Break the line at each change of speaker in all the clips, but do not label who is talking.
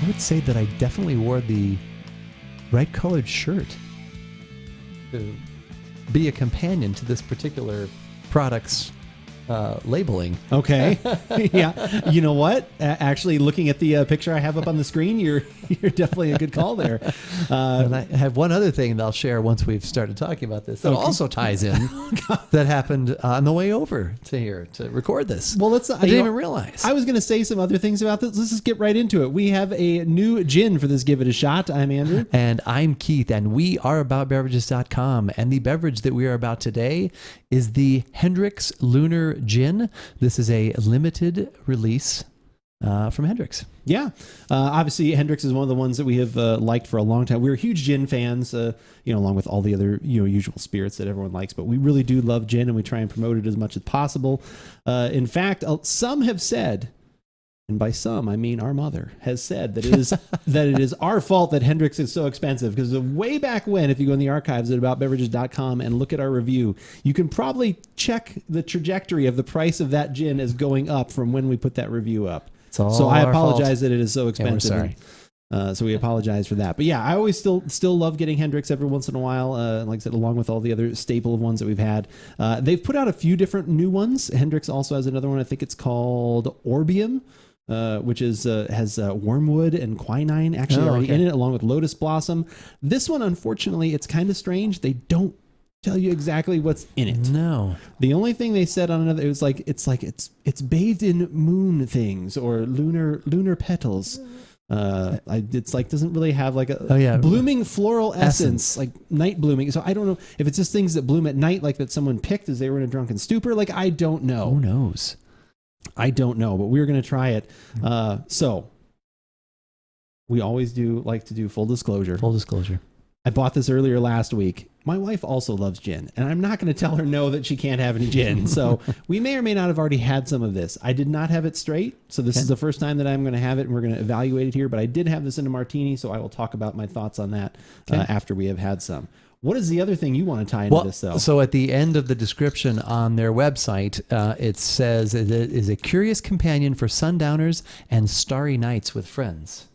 I would say that I definitely wore the right colored shirt to be a companion to this particular product's labeling.
Okay. Yeah. You know what? Actually, looking at the picture I have up on the screen, you're definitely a good call there.
And I have one other thing that I'll share once we've started talking about this that also ties in that happened on the way over to here to record this.
Well,
I didn't even realize.
I was going to say some other things about this. Let's just get right into it. We have a new gin for this Give It a Shot. I'm Andrew.
And I'm Keith, and we are AboutBeverages.com. And the beverage that we are about today is the Hendricks Lunar Gin. This is a limited release from Hendricks.
Yeah. Obviously, Hendricks is one of the ones that we have liked for a long time. We're huge gin fans, along with all the other usual spirits that everyone likes. But we really do love gin, and we try and promote it as much as possible. In fact, some have said, and by some I mean our mother, has said that it is our fault that Hendricks is so expensive, because way back when, if you go in the archives at AboutBeverages.com and look at our review, you can probably check the trajectory of the price of that gin as going up from when we put that review up. So I apologize that it is so expensive.
Yeah, we're sorry.
So we apologize for that. But yeah, I always still love getting Hendricks every once in a while. Like I said, along with all the other staple of ones that we've had. They've put out a few different new ones. Hendricks also has another one. I think it's called Orbium, which has wormwood and quinine actually already in it, along with lotus blossom. This one, unfortunately, it's kind of strange. They don't tell you exactly what's in it.
No.
The only thing they said on another, it's bathed in moon things or lunar petals. It's like doesn't really have like a blooming floral essence, like night blooming. So I don't know if it's just things that bloom at night, like that someone picked as they were in a drunken stupor. Like I don't know.
Who knows?
I don't know, but we're going to try it. So we always like to do full disclosure.
Full disclosure.
I bought this earlier last week. My wife also loves gin, and I'm not going to tell her no that she can't have any gin. So we may or may not have already had some of this. I did not have it straight, so this is the first time that I'm going to have it, and we're going to evaluate it here. But I did have this in a martini, so I will talk about my thoughts on that after we have had some. What is the other thing you want to tie into this, though? So
at the end of the description on their website, it says it is a curious companion for sundowners and starry nights with friends.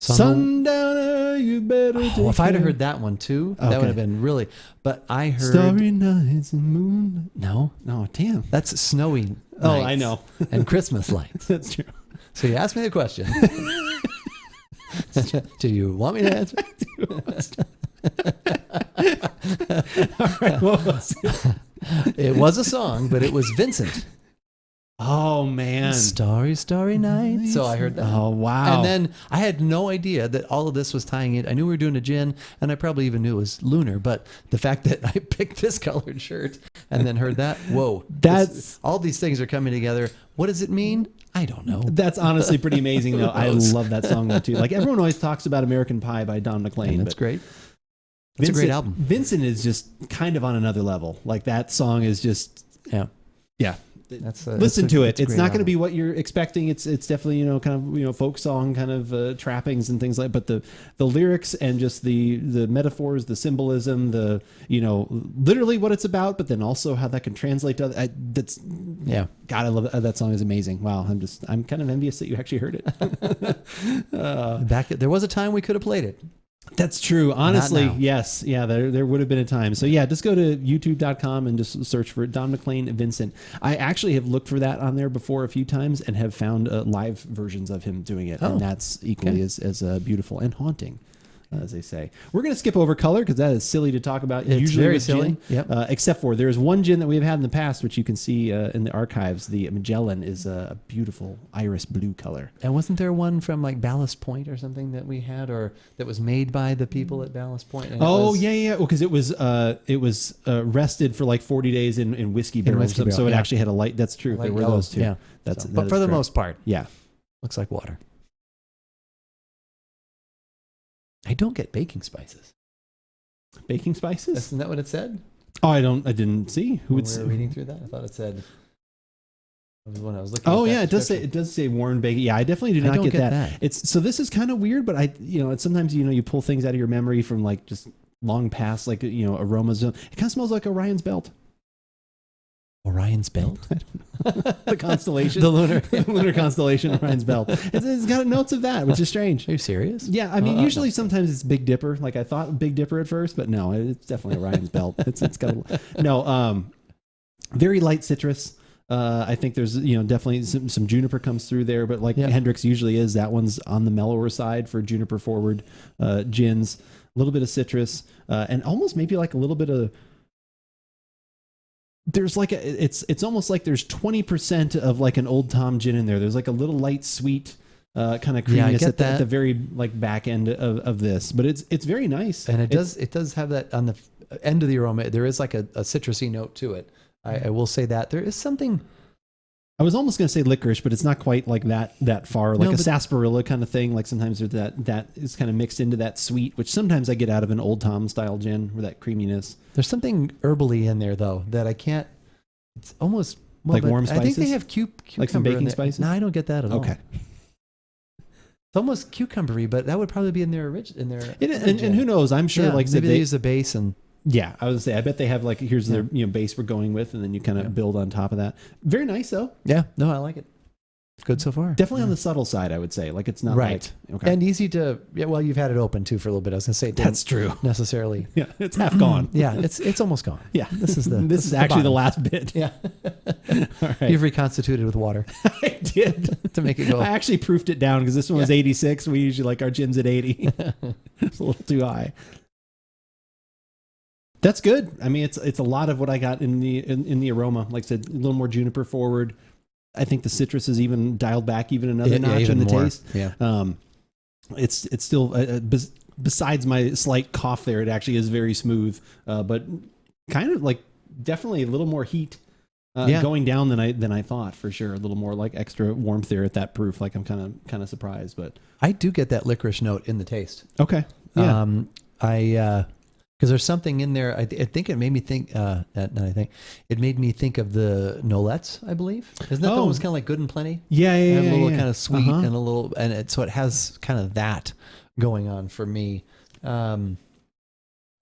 Sundowner, you better take
if I'd have heard that one too, that would have been really. But I heard
starry nights and moon.
No,
damn,
that's snowy nights.
Oh, I know.
And Christmas lights.
That's true.
So you asked me the question. Do you want me to answer?
All right, what was it?
It was a song, but it was Vincent.
Oh, man.
Starry, starry night. So I heard that.
Oh, wow.
And then I had no idea that all of this was tying it. I knew we were doing a gin, and I probably even knew it was Lunar, but the fact that I picked this colored shirt and then heard that, whoa. All these things are coming together. What does it mean? I don't know.
That's honestly pretty amazing, though. I love that song, though, too. Like, everyone always talks about American Pie by Don McLean.
That's great. It's a great album.
Vincent is just kind of on another level. Like, that song is just... Yeah. Listen to it. It's not going to be what you're expecting. It's definitely kind of folk song kind of trappings and things like. But the lyrics and just the metaphors, the symbolism, the literally what it's about, but then also how that can translate to God, I love that. That song is amazing. Wow, I'm kind of envious that you actually heard it.
There was a time we could have played it.
That's true. Honestly, yes. Yeah, there would have been a time. So yeah, just go to youtube.com and just search for Don McLean Vincent. I actually have looked for that on there before a few times and have found live versions of him doing it. And that's equally as beautiful and haunting, as they say. We're going to skip over color because that is silly to talk about.
It's
usually
very
with
silly.
Gin, except for there's one gin that we've had in the past, which you can see in the archives. The Magellan is a beautiful iris blue color.
And wasn't there one from like Ballast Point or something that we had, or that was made by the people at Ballast Point?
Yeah. Well, because it was rested for like 40 days in whiskey barrels, so it actually had a light. That's true. There were those two.
Yeah, but for the most part, looks like water. I don't get baking spices.
Baking spices?
Isn't that what it said?
Oh, I didn't see. Who would
we were reading through that? I thought it said. It was when I was looking.
Oh yeah, it does say Warren baking. Yeah, I definitely do not get that. It's so this is kind of weird, but it's sometimes you pull things out of your memory from like just long past, like aromas. It kind of smells like Orion's belt.
Orion's Belt?
The constellation.
The lunar.
Lunar constellation, Orion's Belt. It's got notes of that, which is strange.
Are you serious?
Yeah, I mean, usually sometimes it's Big Dipper. Like I thought Big Dipper at first, but no, it's definitely Orion's Belt. It's got very light citrus. I think there's definitely some juniper comes through there, but like Hendricks usually is, that one's on the mellower side for juniper forward gins. A little bit of citrus and almost maybe like a little bit of. There's like it's almost like there's 20% of like an Old Tom gin in there. There's like a little light sweet kind of creaminess at the very like back end of this, but it's very nice.
And it does have that on the end of the aroma. There is like a citrusy note to it. I will say that there is something.
I was almost going to say licorice, but it's not quite like that far. Like a sarsaparilla kind of thing. Like sometimes there's that is kind of mixed into that sweet, which sometimes I get out of an Old Tom style gin, or that creaminess.
There's something herbally in there though that I can't. It's almost
like warm spices.
I think they have cucumber,
like some baking spices.
No, I don't get that at all.
Okay.
It's almost cucumbery, but that would probably be in their original.
And who knows? I'm sure. Like
maybe they use the base and.
Yeah, I was gonna say. I bet they have like here's their base we're going with, and then you kind of build on top of that. Very nice though.
Yeah, no, I like it. Good so far.
Definitely on the subtle side, I would say. Like it's not
right.
Okay.
And easy to. Yeah, well, you've had it open too for a little bit. I was gonna say
that's true.
Necessarily.
Yeah, it's half gone.
Yeah, it's almost gone.
Yeah,
this is
actually the last bit.
Yeah.
All right.
You've reconstituted with water.
I did
to make it go.
I actually proofed it down because this one was 86. We usually like our gins at 80. It's a little too high. That's good. I mean, it's a lot of what I got in the aroma. Like I said, a little more juniper forward. I think the citrus is even dialed back even another notch in the taste.
Yeah.
It's still besides my slight cough there, it actually is very smooth. But kind of like definitely a little more heat going down than I thought for sure. A little more like extra warmth there at that proof. Like I'm kind of surprised, but
I do get that licorice note in the taste.
Okay. Yeah.
Because there's something in there. I think it made me think. It made me think of the Nolettes. I believe isn't that the one was kind of like Good and Plenty?
Yeah.
A little kind of sweet and a little, so it has kind of that going on for me. I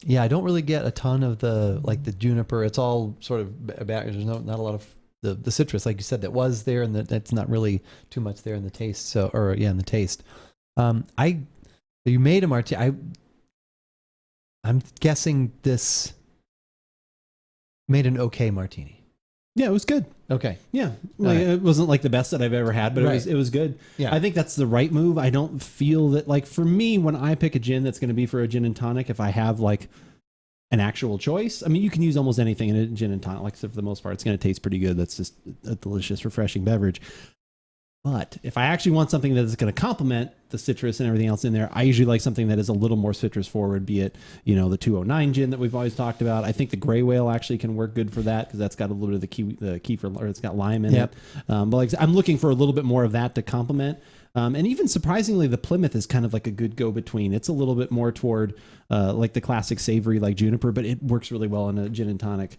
don't really get a ton of the juniper. It's all sort of back. There's not a lot of the citrus, like you said, that was there, and that's not really too much there in the taste. So, in the taste. You made a martini. I'm guessing this made an okay martini.
Yeah, it was good.
Okay.
Yeah. It wasn't like the best that I've ever had, but it was good.
Yeah.
I think that's the right move. I don't feel that, like, for me, when I pick a gin that's going to be for a gin and tonic, if I have like an actual choice, I mean, you can use almost anything in a gin and tonic. Like, so for the most part, it's going to taste pretty good. That's just a delicious, refreshing beverage. But if I actually want something that is going to complement the citrus and everything else in there, I usually like something that is a little more citrus forward, be it, the 209 gin that we've always talked about. I think the Gray Whale actually can work good for that because that's got a little bit of the kefir, or it's got lime in it. But like I'm looking for a little bit more of that to complement. And even surprisingly, the Plymouth is kind of like a good go-between. It's a little bit more toward like the classic savory like juniper, but it works really well in a gin and tonic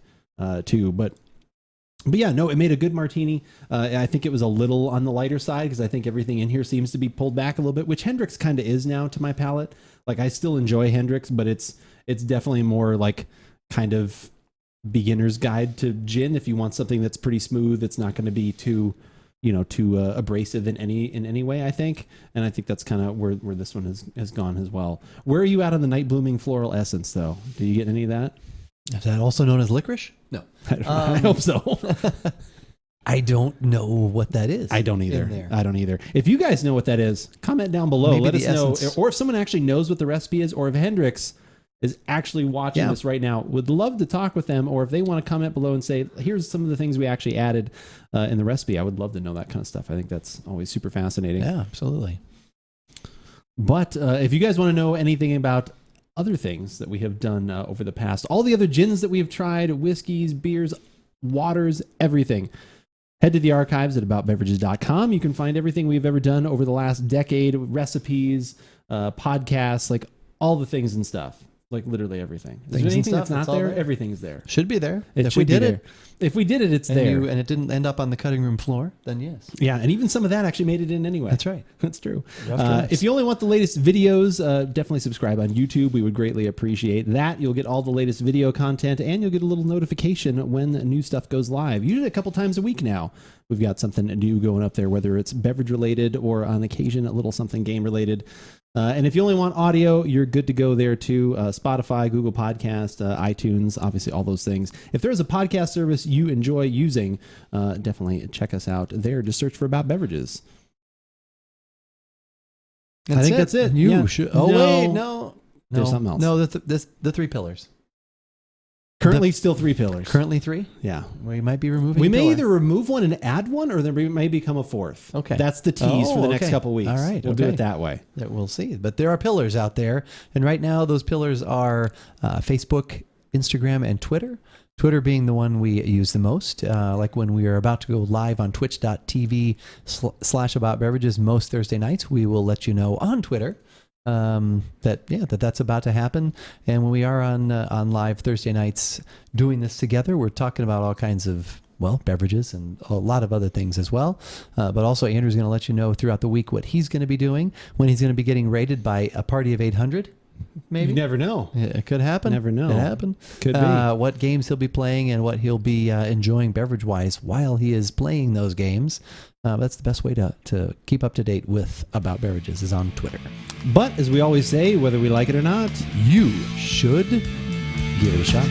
too. But yeah, no, it made a good martini. I think it was a little on the lighter side because I think everything in here seems to be pulled back a little bit, which Hendricks kind of is now to my palate. Like I still enjoy Hendricks, but it's definitely more like kind of beginner's guide to gin. If you want something that's pretty smooth, it's not going to be too abrasive in any way, I think. And I think that's kind of where this one has gone as well. Where are you at on the night blooming floral essence though? Do you get any of that?
Is that also known as licorice? No.
I hope so.
I don't know what that is.
I don't either. If you guys know what that is, comment down below.
Maybe
let us know.
Essence.
Or if someone actually knows what the recipe is, or if Hendricks is actually watching this right now, would love to talk with them. Or if they want to comment below and say, here's some of the things we actually added in the recipe, I would love to know that kind of stuff. I think that's always super fascinating.
Yeah, absolutely.
But if you guys want to know anything about other things that we have done over the past, all the other gins that we have tried, whiskeys, beers, waters, everything, head to the archives at AboutBeverages.com. You can find everything we've ever done over the last decade, recipes, podcasts, like all the things and stuff. Like literally everything. Is
Things
there
and
anything
stuff,
that's not
it's all
there?
there.
Everything's there.
Should be there.
It
If
should
we
be
did
there.
it,
If we did it, it's
and
there.
and it didn't end up on the cutting room floor, then yes.
Yeah, and even some of that actually made it in anyway.
That's right.
That's true.
Rough drafts.
If you only want the latest videos, definitely subscribe on YouTube. We would greatly appreciate that. You'll get all the latest video content, and you'll get a little notification when new stuff goes live. Usually a couple times a week now. We've got something new going up there, whether it's beverage related or on occasion a little something game related. And if you only want audio, you're good to go there too. Spotify, Google Podcast, iTunes, obviously all those things. If there's a podcast service you enjoy using, definitely check us out there. Just search for About Beverages. I think that's it.
You should. Oh,
No.
wait, no.
There's something else.
No, the 3 pillars.
Currently still 3 pillars.
Currently 3?
Yeah.
We might be removing
We
a
may
pillar.
either remove one and add one, or there may become a 4th.
Okay.
That's the tease for the next
okay.
couple weeks.
All right.
We'll do
okay.
it that way.
That we'll see. But there are pillars out there. And right now, those pillars are Facebook, Instagram, and Twitter. Twitter being the one we use the most. Like when we are about to go live on twitch.tv/AboutBeverages most Thursday nights, we will let you know on Twitter that's about to happen. And when we are on live Thursday nights doing this together, we're talking about all kinds of beverages and a lot of other things as well. But also Andrew's going to let you know throughout the week what he's going to be doing, when he's going to be getting rated by a party of 800. Maybe.
You never know.
It could happen.
Never know.
It happened.
Could be.
What games he'll be playing and what he'll be enjoying beverage-wise while he is playing those games. That's the best way to keep up to date with About Beverages is on Twitter.
But as we always say, whether we like it or not,
You should give it a shot.